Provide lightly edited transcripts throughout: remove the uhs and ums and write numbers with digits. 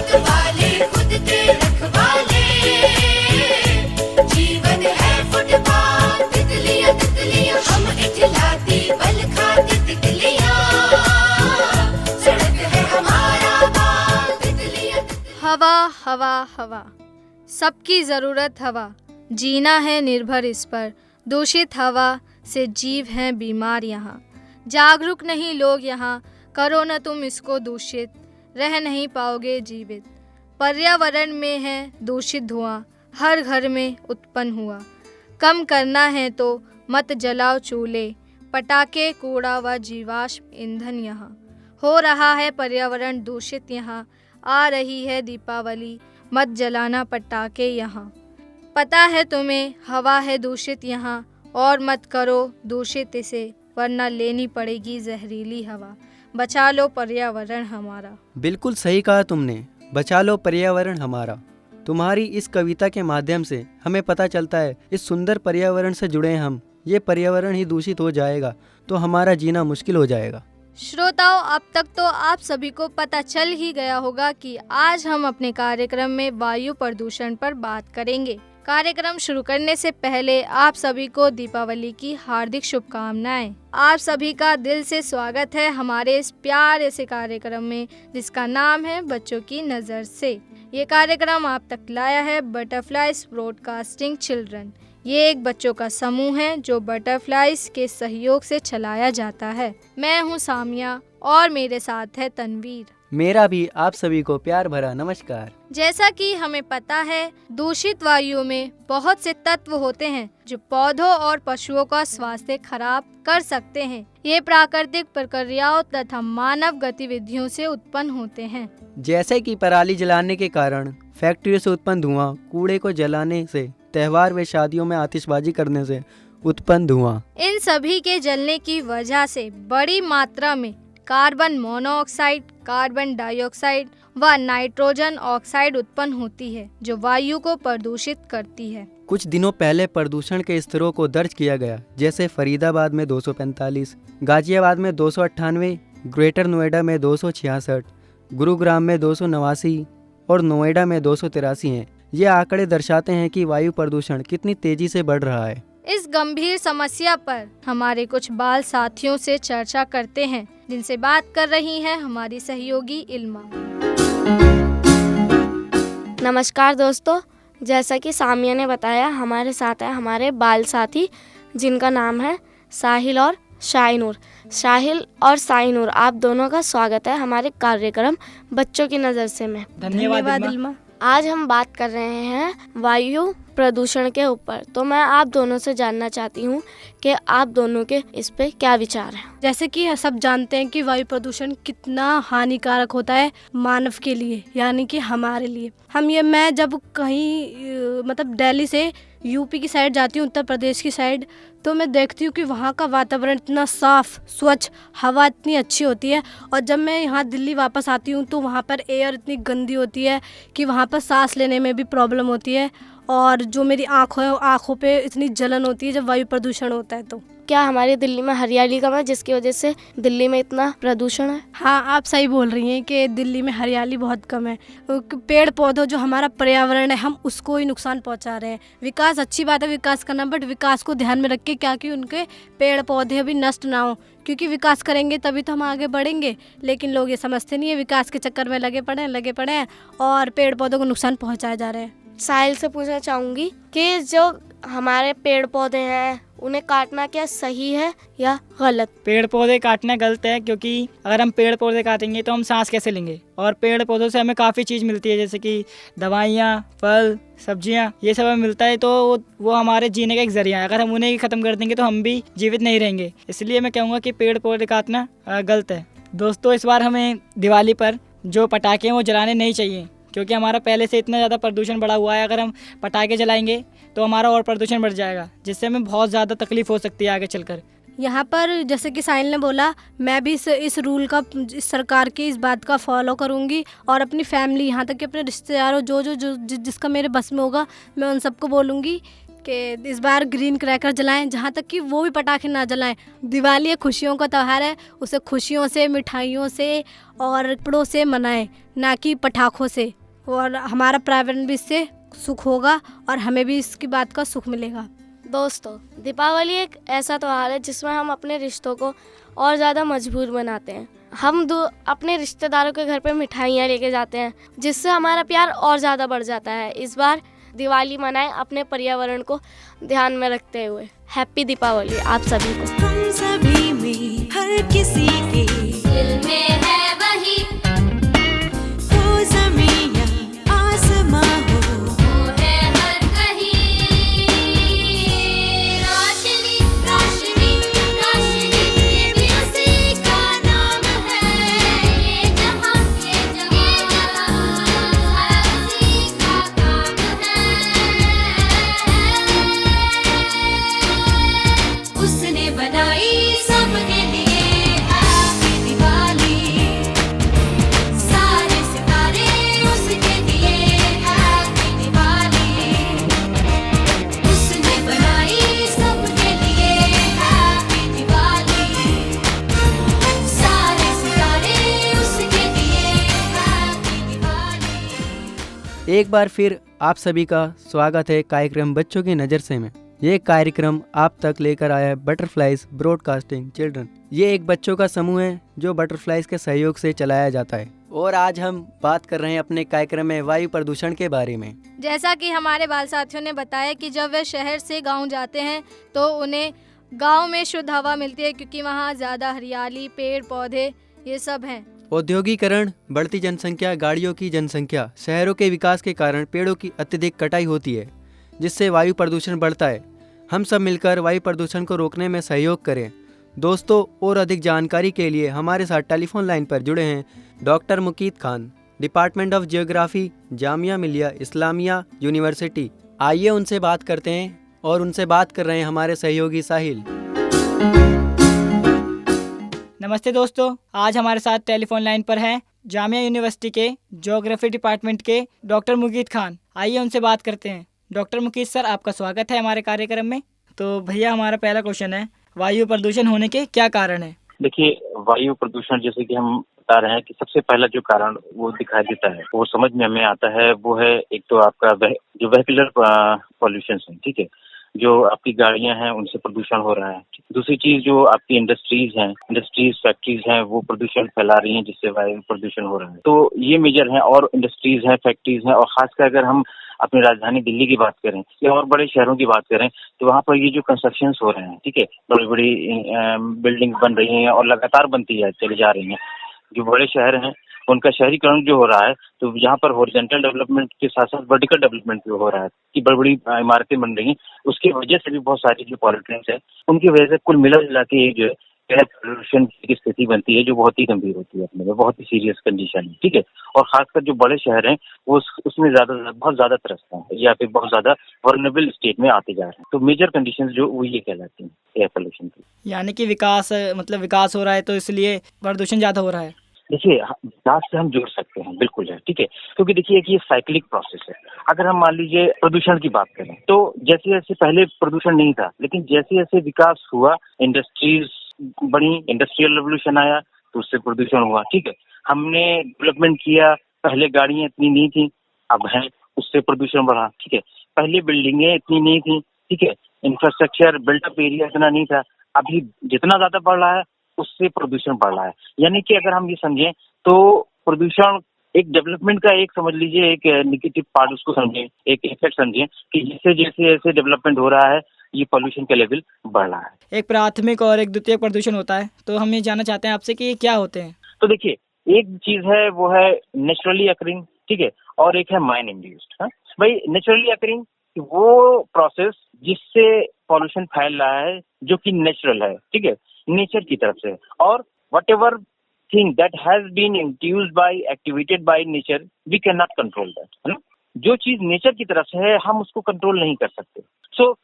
मतवाले खुद के रखवाले, जीवन है फुटपाथ, तितलियां तितलियां हम इठलाती बल खाती तितलियां, सड़क है हमारा बाग, तितलियां हवा हवा हवा, सबकी ज़रूरत हवा, जीना है निर्भर इस पर। दूषित हवा से जीव हैं बीमार यहाँ, जागरूक नहीं लोग यहाँ, करो न तुम इसको दूषित, रह नहीं पाओगे जीवित। पर्यावरण में है दूषित धुआं, हर घर में उत्पन्न हुआ, कम करना है तो मत जलाओ चूल्हे, पटाखे कूड़ा व जीवाश्म ईंधन यहाँ। हो रहा है पर्यावरण दूषित यहाँ, आ रही है दीपावली, मत जलाना पटाखे यहाँ। पता है तुम्हें हवा है दूषित यहाँ, और मत करो दूषित इसे, वरना लेनी पड़ेगी जहरीली हवा। बचा लो पर्यावरण हमारा। बिल्कुल सही कहा तुमने, बचा लो पर्यावरण हमारा। तुम्हारी इस कविता के माध्यम से हमें पता चलता है इस सुंदर पर्यावरण से जुड़े हम, ये पर्यावरण ही दूषित हो जाएगा तो हमारा जीना मुश्किल हो जाएगा। श्रोताओं, अब तक तो आप सभी को पता चल ही गया होगा कि आज हम अपने कार्यक्रम में वायु प्रदूषण पर बात करेंगे। कार्यक्रम शुरू करने से पहले आप सभी को दीपावली की हार्दिक शुभकामनाएं। आप सभी का दिल से स्वागत है हमारे इस प्यारे से कार्यक्रम में, जिसका नाम है बच्चों की नज़र से। ये कार्यक्रम आप तक लाया है बटरफ्लाइज ब्रॉडकास्टिंग चिल्ड्रन। ये एक बच्चों का समूह है जो बटरफ्लाइज के सहयोग से चलाया जाता है। मैं हूँ सामिया और मेरे साथ है तनवीर। मेरा भी आप सभी को प्यार भरा नमस्कार। जैसा कि हमें पता है, दूषित वायु में बहुत से तत्व होते हैं जो पौधों और पशुओं का स्वास्थ्य खराब कर सकते हैं। ये प्राकृतिक प्रक्रियाओं तथा मानव गतिविधियों से उत्पन्न होते हैं, जैसे कि पराली जलाने के कारण, फैक्ट्रियों से उत्पन्न धुआं, कूड़े को जलाने से, त्योहार व शादियों में आतिशबाजी करने से उत्पन्न धुआं। इन सभी के जलने की वजह से बड़ी मात्रा में कार्बन मोनोऑक्साइड, कार्बन डाइऑक्साइड व नाइट्रोजन ऑक्साइड उत्पन्न होती है, जो वायु को प्रदूषित करती है। कुछ दिनों पहले प्रदूषण के स्तरों को दर्ज किया गया, जैसे फरीदाबाद में 245, गाजियाबाद में 298, ग्रेटर नोएडा में 266, गुरुग्राम में 289 और नोएडा में 283 हैं। ये आंकड़े दर्शाते हैं कि वायु प्रदूषण कितनी तेजी से बढ़ रहा है। इस गंभीर समस्या पर हमारे कुछ बाल साथियों से चर्चा करते हैं, जिनसे बात कर रही हैं हमारी सहयोगी इल्मा। नमस्कार दोस्तों, जैसा कि सामिया ने बताया, हमारे साथ है हमारे बाल साथी, जिनका नाम है साहिल और शाइनूर। साहिल और शाइनूर, आप दोनों का स्वागत है हमारे कार्यक्रम बच्चों की नज़र से में। धन्यवाद इल्मा। आज हम बात कर रहे हैं वायु प्रदूषण के ऊपर। तो मैं आप दोनों से जानना चाहती हूँ कि आप दोनों के इस पे क्या विचार हैं। जैसे कि सब जानते हैं कि वायु प्रदूषण कितना हानिकारक होता है मानव के लिए, यानी कि हमारे लिए। मैं जब कहीं मतलब दिल्ली से यूपी की साइड जाती हूँ, उत्तर प्रदेश की साइड, तो मैं देखती हूँ कि वहाँ का वातावरण इतना साफ़ स्वच्छ, हवा इतनी अच्छी होती है। और जब मैं यहाँ दिल्ली वापस आती हूँ तो वहाँ पर एयर इतनी गंदी होती है कि वहाँ पर सांस लेने में भी प्रॉब्लम होती है, और जो मेरी आँखों पे इतनी जलन होती है जब वायु प्रदूषण होता है। तो क्या हमारी दिल्ली में हरियाली कम है जिसकी वजह से दिल्ली में इतना प्रदूषण है? हाँ, आप सही बोल रही हैं कि दिल्ली में हरियाली बहुत कम है। पेड़ पौधों, जो हमारा पर्यावरण है, हम उसको ही नुकसान पहुंचा रहे हैं। विकास अच्छी बात है, विकास करना, बट विकास को ध्यान में रख के, क्या कि उनके पेड़ पौधे भी नष्ट ना हो, क्योंकि विकास करेंगे तभी तो हम आगे बढ़ेंगे। लेकिन लोग ये समझते नहीं है, विकास के चक्कर में लगे पड़े हैं और पेड़ पौधों को नुकसान पहुँचाए जा रहे हैं। साहिल से पूछना चाहूँगी कि जो हमारे पेड़ पौधे हैं उन्हें काटना क्या सही है या गलत? पेड़ पौधे काटना गलत है, क्योंकि अगर हम पेड़ पौधे काटेंगे तो हम सांस कैसे लेंगे? और पेड़ पौधों से हमें काफ़ी चीज़ मिलती है, जैसे कि दवाइयाँ, फल, सब्जियाँ, ये सब हमें मिलता है। तो वो हमारे जीने का एक जरिया है। अगर हम उन्हें ख़त्म कर देंगे तो हम भी जीवित नहीं रहेंगे। इसलिए मैं कहूँगा कि पेड़ पौधे काटना गलत है। दोस्तों, इस बार हमें दिवाली पर जो पटाखे हैं वो जलाने नहीं चाहिए, क्योंकि हमारा पहले से इतना ज़्यादा प्रदूषण बढ़ा हुआ है। अगर हम पटाखे जलाएंगे तो हमारा और प्रदूषण बढ़ जाएगा, जिससे हमें बहुत ज़्यादा तकलीफ हो सकती है आगे चलकर। यहाँ पर जैसे कि साहिल ने बोला, मैं भी इस रूल का, इस सरकार की इस बात का फॉलो करूँगी, और अपनी फैमिली, यहाँ तक कि अपने रिश्तेदारों, जो जिसका मेरे बस में होगा, मैं उन सबको बोलूँगी कि इस बार ग्रीन क्रैकर जलाएं, जहाँ तक कि वो भी पटाखे ना जलाएं। दिवाली एक खुशियों का त्यौहार है, उसे खुशियों से, मिठाइयों से और कपड़ों से मनाएं, ना कि पटाखों से। और हमारा पर्यावरण भी इससे सुख होगा और हमें भी इसकी बात का सुख मिलेगा। दोस्तों, दीपावली एक ऐसा त्यौहार है जिसमें हम अपने रिश्तों को और ज़्यादा मजबूत बनाते हैं। हम अपने रिश्तेदारों के घर पे मिठाइयाँ लेके जाते हैं, जिससे हमारा प्यार और ज़्यादा बढ़ जाता है। इस बार दिवाली मनाएं अपने पर्यावरण को ध्यान में रखते हुए। हैप्पी दीपावली आप सभी को। हम सभी में हर किसी के दिल में है वही, हो ज़मीन या आसमां हो, वो है हर कहीं। रोशनी रोशनी रोशनी, ये भी उसी का नाम है। ये जहां हर उसी का काम है। उसने बनाई सबके लिए हैप्पी दिवाली, सारे सितारे उसके लिए हैप्पी दिवाली। उसने बनाई सबके लिए हैप्पी दिवाली, सारे सितारे उसके लिए हैप्पी दिवाली। एक बार फिर आप सभी का स्वागत है कार्यक्रम बच्चों की नज़र से में। ये कार्यक्रम आप तक लेकर आया है बटरफ्लाइज ब्रॉडकास्टिंग चिल्ड्रन। ये एक बच्चों का समूह है जो बटरफ्लाइज के सहयोग से चलाया जाता है। और आज हम बात कर रहे हैं अपने कार्यक्रम में वायु प्रदूषण के बारे में। जैसा कि हमारे बाल साथियों ने बताया कि जब वे शहर से गांव जाते हैं तो उन्हें गांव में शुद्ध हवा मिलती है, क्योंकि वहां ज़्यादा हरियाली, पेड़ पौधे ये सब हैं। औद्योगिकरण, बढ़ती जनसंख्या, गाड़ियों की जनसंख्या, शहरों के विकास के कारण पेड़ों की अत्यधिक कटाई होती है, जिससे वायु प्रदूषण बढ़ता है। हम सब मिलकर वायु प्रदूषण को रोकने में सहयोग करें। दोस्तों, और अधिक जानकारी के लिए हमारे साथ टेलीफोन लाइन पर जुड़े हैं doctor Mukeet Khan, department of geography, Jamia Millia Islamia university. आइए उनसे बात करते हैं। और उनसे बात कर रहे हैं हमारे सहयोगी साहिल। नमस्ते दोस्तों, आज हमारे साथ टेलीफोन लाइन पर हैं जामिया यूनिवर्सिटी के ज्योग्राफी डिपार्टमेंट के डॉक्टर मुकीत खान। आइए उनसे बात करते हैं। डॉक्टर मुकीत सर, आपका स्वागत है हमारे कार्यक्रम में। तो भैया, हमारा पहला क्वेश्चन है, वायु प्रदूषण होने के क्या कारण है? देखिए, वायु प्रदूषण जैसे कि हम बता रहे हैं कि सबसे पहला जो कारण वो दिखाई देता है, वो समझ में हमें आता है, वो है एक तो आपका जो वेहिकुलर पॉल्यूशन है, ठीक है, जो आपकी गाड़ियां हैं उनसे प्रदूषण हो रहा है। दूसरी चीज जो आपकी इंडस्ट्रीज फैक्ट्रीज हैं, वो प्रदूषण फैला रही हैं, जिससे वायु प्रदूषण हो रहा है। तो ये मेजर है। और इंडस्ट्रीज हैं, फैक्ट्रीज हैं, और खासकर अगर हम अपनी राजधानी दिल्ली की बात करें या और बड़े शहरों की बात करें, तो वहाँ पर ये जो कंस्ट्रक्शंस हो रहे हैं, ठीक है, बड़ी बड़ी बिल्डिंग बन रही हैं और लगातार बनती है, चली जा रही हैं। जो बड़े शहर हैं उनका शहरीकरण जो हो रहा है, तो यहाँ पर हॉरिजॉन्टल डेवलपमेंट के साथ साथ वर्टिकल डेवलपमेंट भी हो रहा है कि बड़ी बड़ी इमारतें बन रही हैं। उसकी वजह से भी बहुत सारी जो पॉल्यूटेंट्स है, उनकी वजह से कुल मिला जुला के जो है एयर पोल्यूशन की स्थिति बनती है, जो बहुत ही गंभीर होती है, अपने में बहुत ही सीरियस कंडीशन है, ठीक है। और खासकर जो बड़े शहर हैं वो उसमें बहुत ज्यादा त्रस्त हैं या फिर बहुत ज्यादा वल्नरेबल स्टेट में आते जा रहे हैं। तो मेजर कंडीशंस जो वो ये कहलाती हैं एयर पोल्यूशन की। यानी कि विकास हो रहा है, तो इसलिए प्रदूषण ज्यादा हो रहा है। देखिए, विकास से हम जोड़ सकते हैं, बिल्कुल है, ठीक है, क्योंकि देखिए कि ये साइक्लिक प्रोसेस है। अगर हम मान लीजिए प्रदूषण की बात करें, तो जैसे जैसे पहले प्रदूषण नहीं था, लेकिन जैसे जैसे विकास हुआ, इंडस्ट्रीज बड़ी, इंडस्ट्रियल रेवोल्यूशन आया, तो उससे प्रदूषण हुआ, ठीक है। हमने डेवलपमेंट किया, पहले गाड़ियां इतनी नहीं थी, अब हैं, उससे प्रदूषण बढ़ा, ठीक है। पहले बिल्डिंगें इतनी नहीं थी, ठीक है, इंफ्रास्ट्रक्चर बिल्टअप एरिया इतना नहीं था। अभी जितना ज्यादा बढ़ रहा है उससे प्रदूषण बढ़ रहा है। यानी कि अगर हम ये समझें तो प्रदूषण एक डेवलपमेंट का एक समझ लीजिए एक नेगेटिव पार्ट उसको समझें, एक इफेक्ट समझें कि जैसे जैसे ऐसे डेवलपमेंट हो रहा है ये पॉल्यूशन का लेवल बढ़ रहा है। एक प्राथमिक और एक द्वितीयक प्रदूषण होता है, तो हम ये जानना चाहते हैं आपसे कि ये क्या होते हैं। तो देखिए, एक चीज है वो है नेचुरली अकरिंग, ठीक है, और एक है माइन इंड्यूस्ड। भाई, नेचुरली अकरिंग वो प्रोसेस जिससे पॉल्यूशन फैल रहा है, जो कि नेचुरल है, ठीक है, नेचर की तरफ से। और whatever thing that has been induced by activated by nature, we cannot control that, है ना। जो चीज नेचर की तरफ से है हम उसको कंट्रोल नहीं कर सकते।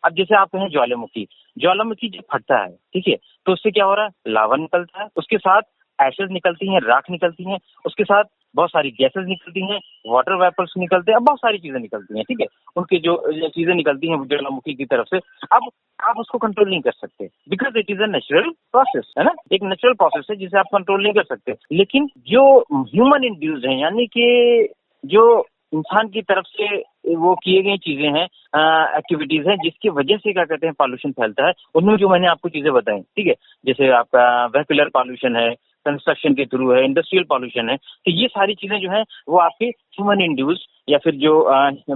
अब जैसे आप कहें ज्वालामुखी जब फटता है, ठीक है, तो उससे क्या हो रहा है, लावा निकलता है, उसके साथ एशेज निकलती हैं, राख निकलती हैं, उसके साथ बहुत सारी गैसेस निकलती हैं, वाटर वेपर्स निकलते हैं, बहुत सारी चीजें निकलती हैं, ठीक है। उनकी जो चीजें निकलती हैं ज्वालामुखी की तरफ से, अब आप उसको कंट्रोल नहीं कर सकते, because it is a natural process, है ना, एक नेचुरल प्रोसेस है जिसे आप कंट्रोल नहीं कर सकते। लेकिन जो ह्यूमन इंड्यूस्ड है, यानी कि जो इंसान की तरफ से वो किए गए चीजें हैं, एक्टिविटीज हैं, जिसकी वजह से क्या कहते हैं पॉल्यूशन फैलता है, उनमें जो मैंने आपको चीजें बताई, ठीक है, जैसे आपका वेहिकुलर पॉल्यूशन है, कंस्ट्रक्शन के थ्रू है, इंडस्ट्रियल पॉल्यूशन है, तो ये सारी चीजें जो है वो आपके ह्यूमन इंड्यूस या फिर जो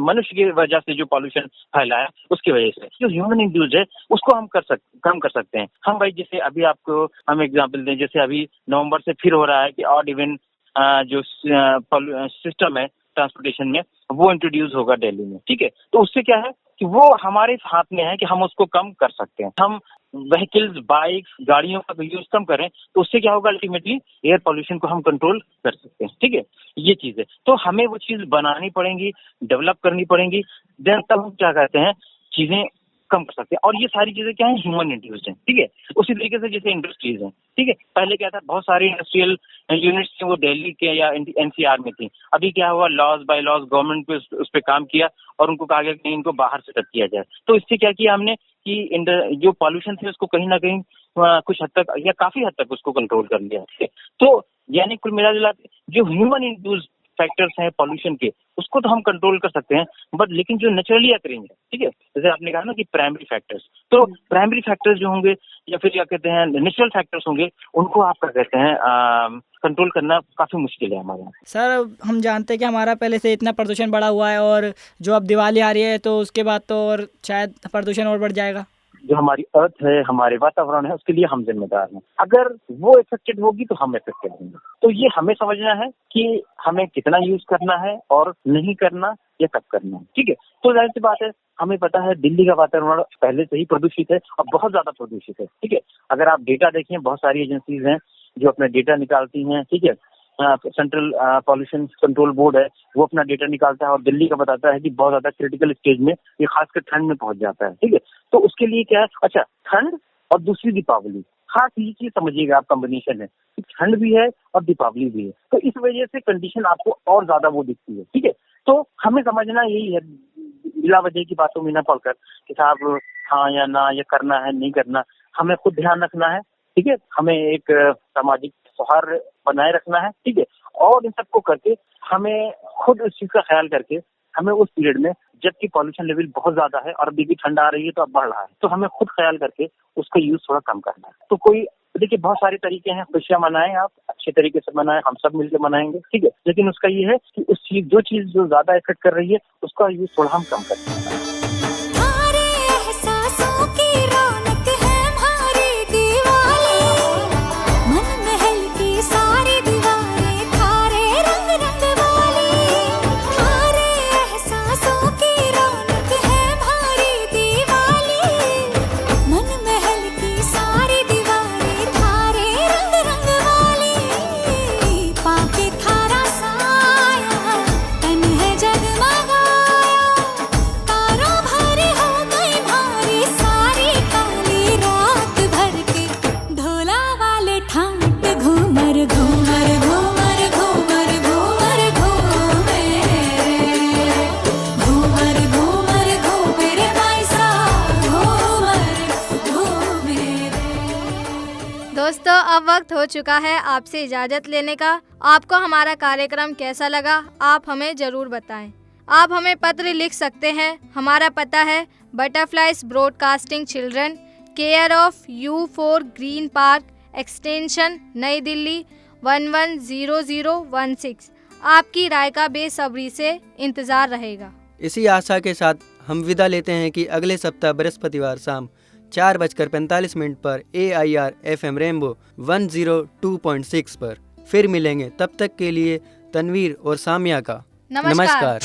मनुष्य की वजह से जो पॉल्यूशन फैला है उसकी वजह से, जो ह्यूमन इंड्यूस है उसको हम कम कर सकते हैं। हम भाई जैसे अभी आपको हम एग्जांपल दें, जैसे अभी नवंबर से फिर हो रहा है कि ऑड इवन जो सिस्टम है ट्रांसपोर्टेशन में वो इंट्रोड्यूस होगा दिल्ली में, ठीक है। तो उससे क्या है कि वो हमारे हाथ में है कि हम उसको कम कर सकते हैं। हम व्हीकल्स, बाइक्स, गाड़ियों का यूज कम करें तो उससे क्या होगा, अल्टीमेटली एयर पॉल्यूशन को हम कंट्रोल कर सकते हैं, ठीक है। ये चीज है, तो हमें वो चीज बनानी पड़ेंगी, डेवलप करनी पड़ेंगी, देन तब हम क्या कहते हैं चीजें कम कर सकते हैं। और ये सारी चीजें क्या है, ह्यूमन इंड्यूस्ड हैं, ठीक है। उसी तरीके से जैसे इंडस्ट्रीज हैं, ठीक है, पहले क्या था, बहुत सारी इंडस्ट्रियल यूनिट्स थी वो दिल्ली के या एनसीआर में थी। अभी क्या हुआ, लॉज बाय लॉज गवर्नमेंट पे उस पर काम किया और उनको कहा गया कि इनको बाहर सेटअप किया जाए। तो इससे क्या किया हमने कि जो पॉल्यूशन थे उसको कहीं ना कहीं कुछ हद तक या काफी हद तक उसको कंट्रोल कर लिया, ठीक है। तो यानी कुल मिला जुला जो ह्यूमन इंड्यूस्ड फैक्टर्स हैं पॉल्यूशन के, उसको तो हम कंट्रोल कर सकते हैं, बट लेकिन जो नेचुरली अकरिंग है, ठीक है, जैसे आपने कहा ना कि प्राइमरी फैक्टर्स, तो प्राइमरी फैक्टर्स जो होंगे या फिर क्या कहते हैं नेचुरल फैक्टर्स होंगे, उनको आप क्या कहते हैं कंट्रोल करना काफी मुश्किल है हमारे यहाँ। सर हम जानते हैं कि हमारा पहले से इतना प्रदूषण बढ़ा हुआ है और जो अब दिवाली आ रही है तो उसके बाद तो और शायद प्रदूषण और बढ़ जाएगा। जो हमारी अर्थ है, हमारे वातावरण है, उसके लिए हम जिम्मेदार हैं। अगर वो इफेक्टेड होगी तो हम इफेक्टेड होंगे। तो ये हमें समझना है कि हमें कितना यूज करना है और नहीं करना या कब करना है, ठीक है। तो जाहिर सी बात है, हमें पता है दिल्ली का वातावरण पहले से ही प्रदूषित है और बहुत ज्यादा प्रदूषित है, ठीक है। अगर आप डेटा देखें, बहुत सारी एजेंसीज हैं जो अपना डेटा निकालती हैं, ठीक है। सेंट्रल पॉल्यूशन कंट्रोल बोर्ड है, वो अपना डेटा निकालता है और दिल्ली का बताता है कि बहुत ज्यादा क्रिटिकल स्टेज में ये खासकर ठंड में पहुंच जाता है, ठीक है। तो उसके लिए क्या है, अच्छा ठंड और दूसरी दीपावली, खास ये चीज समझिएगा आप, कॉम्बिनेशन है कि ठंड भी है और दीपावली भी है, तो इस वजह से कंडीशन आपको और ज्यादा वो दिखती है, ठीक है। तो हमें समझना यही है, बिला वजह की बातों में न पड़कर कि साहब हाँ या ना, ये करना है नहीं करना, हमें खुद ध्यान रखना है, ठीक है। हमें एक सामाजिक सौहार्द बनाए रखना है, ठीक है। और इन सबको करके हमें खुद इस चीज का ख्याल करके हमें उस पीरियड में जबकि पॉल्यूशन लेवल बहुत ज्यादा है और अभी भी ठंड आ रही है तो अब बढ़ रहा है, तो हमें खुद ख्याल करके उसका यूज थोड़ा कम करना है। तो कोई देखिए बहुत सारे तरीके हैं, खुशियां मनाएं, आप अच्छे तरीके से मनाएं, हम सब मिलकर मनाएंगे, ठीक है। लेकिन उसका ये है कि उस चीज जो ज्यादा इफेक्ट कर रही है उसका यूज थोड़ा हम कम करते हैं। दोस्तों अब वक्त हो चुका है आपसे इजाज़त लेने का। आपको हमारा कार्यक्रम कैसा लगा आप हमें ज़रूर बताएं। आप हमें पत्र लिख सकते हैं। हमारा पता है butterflies broadcasting children, care of U4 green park, extension नई दिल्ली 110016। आपकी राय का बेसब्री से इंतज़ार रहेगा। इसी आशा के साथ हम विदा लेते हैं कि अगले सप्ताह बृहस्पतिवार शाम 4:45 पर AIR FM रेनबो 102.6 पर फिर मिलेंगे। तब तक के लिए तनवीर और सामिया का नमस्कार।